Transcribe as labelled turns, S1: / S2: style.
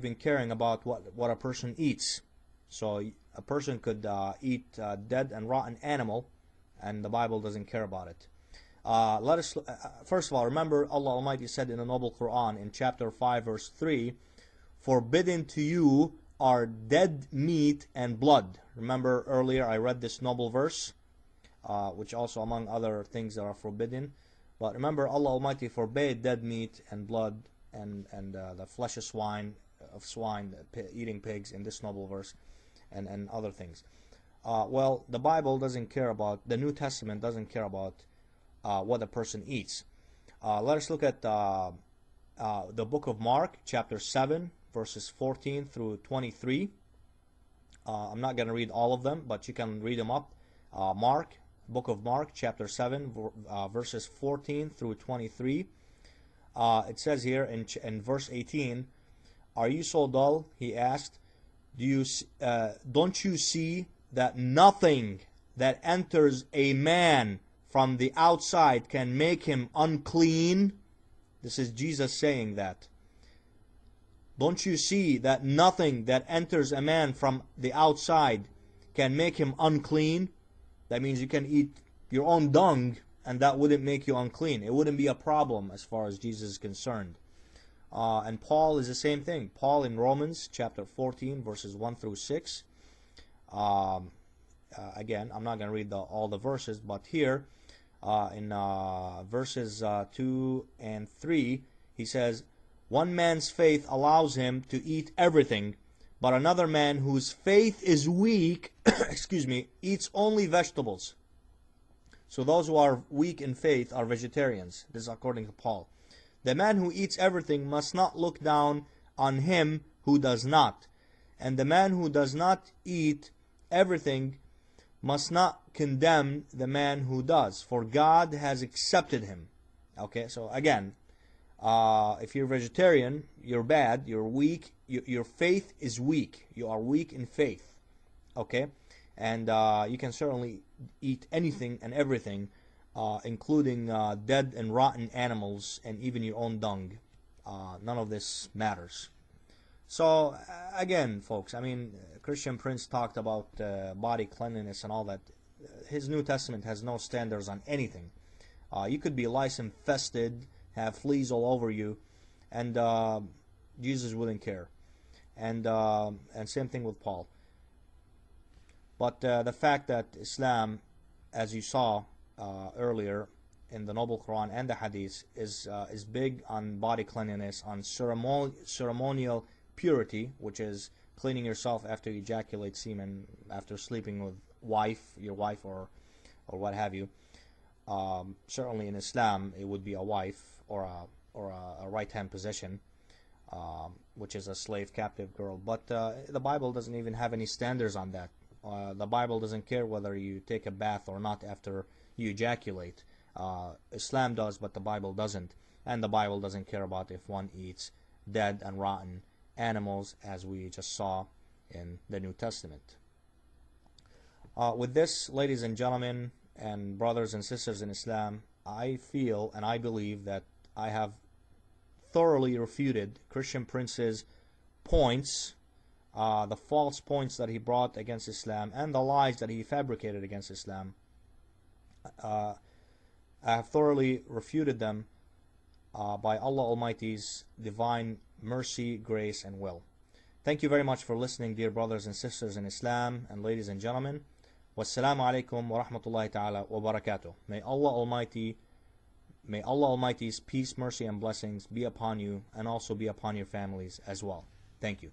S1: even caring about what a person eats. So a person could eat dead and rotten animal, and the Bible doesn't care about it. Let us first of all remember Allah Almighty said in the Noble Quran in chapter 5 verse 3, "Forbidden to you are dead meat and blood." Remember earlier I read this noble verse, which also among other things that are forbidden. But remember, Allah Almighty forbade dead meat and blood and the flesh of swine, eating pigs in this noble verse, and other things. Well, the Bible doesn't care about, the New Testament doesn't care about what a person eats. Let us look at the book of Mark, chapter 7, verses 14 through 23. I'm not going to read all of them, but you can read them up. Book of Mark, chapter 7, verses 14 through 23. It says here in verse 18, "Are you so dull?" he asked. Don't you see that nothing that enters a man from the outside can make him unclean? This is Jesus saying that. Don't you see that nothing that enters a man from the outside can make him unclean? That means you can eat your own dung and that wouldn't make you unclean. It wouldn't be a problem as far as Jesus is concerned. And Paul is the same thing. Paul in Romans chapter 14 verses 1 through 6. Again, I'm not going to read all the verses, but here in verses 2 and 3, he says, "One man's faith allows him to eat everything, but another man whose faith is weak excuse me, eats only vegetables." So those who are weak in faith are vegetarians. This is according to Paul. "The man who eats everything must not look down on him who does not. And the man who does not eat everything must not condemn the man who does, for God has accepted him." Okay, so again, if you're vegetarian, you're bad, you're weak, your faith is weak. You are weak in faith. Okay, and you can certainly eat anything and everything, including dead and rotten animals and even your own dung. None of this matters. So again, folks, I mean, ChristanPrince talked about body cleanliness and all that. His New Testament has no standards on anything. You could be lice infested, have fleas all over you, and Jesus wouldn't care. And same thing with Paul. But the fact that Islam, as you saw earlier in the Noble Quran and the Hadith, is big on body cleanliness, on ceremonial purity, which is cleaning yourself after you ejaculate semen, after sleeping with your wife or what have you. Certainly in Islam, it would be a wife or a right-hand position, which is a slave captive girl. But the Bible doesn't even have any standards on that. The Bible doesn't care whether you take a bath or not after you ejaculate. Islam does, but the Bible doesn't. And the Bible doesn't care about if one eats dead and rotten animals, as we just saw in the New Testament. With this, ladies and gentlemen, and brothers and sisters in Islam, I feel and I believe that I have thoroughly refuted ChristanPrince's points, the false points that he brought against Islam and the lies that he fabricated against Islam. I have thoroughly refuted them by Allah Almighty's divine mercy, grace, and will. Thank you very much for listening, dear brothers and sisters in Islam and ladies and gentlemen. Wassalamu alaikum wa rahmatullahi ta'ala wa barakatuh. May Allah Almighty's peace, mercy, and blessings be upon you and also be upon your families as well. Thank you.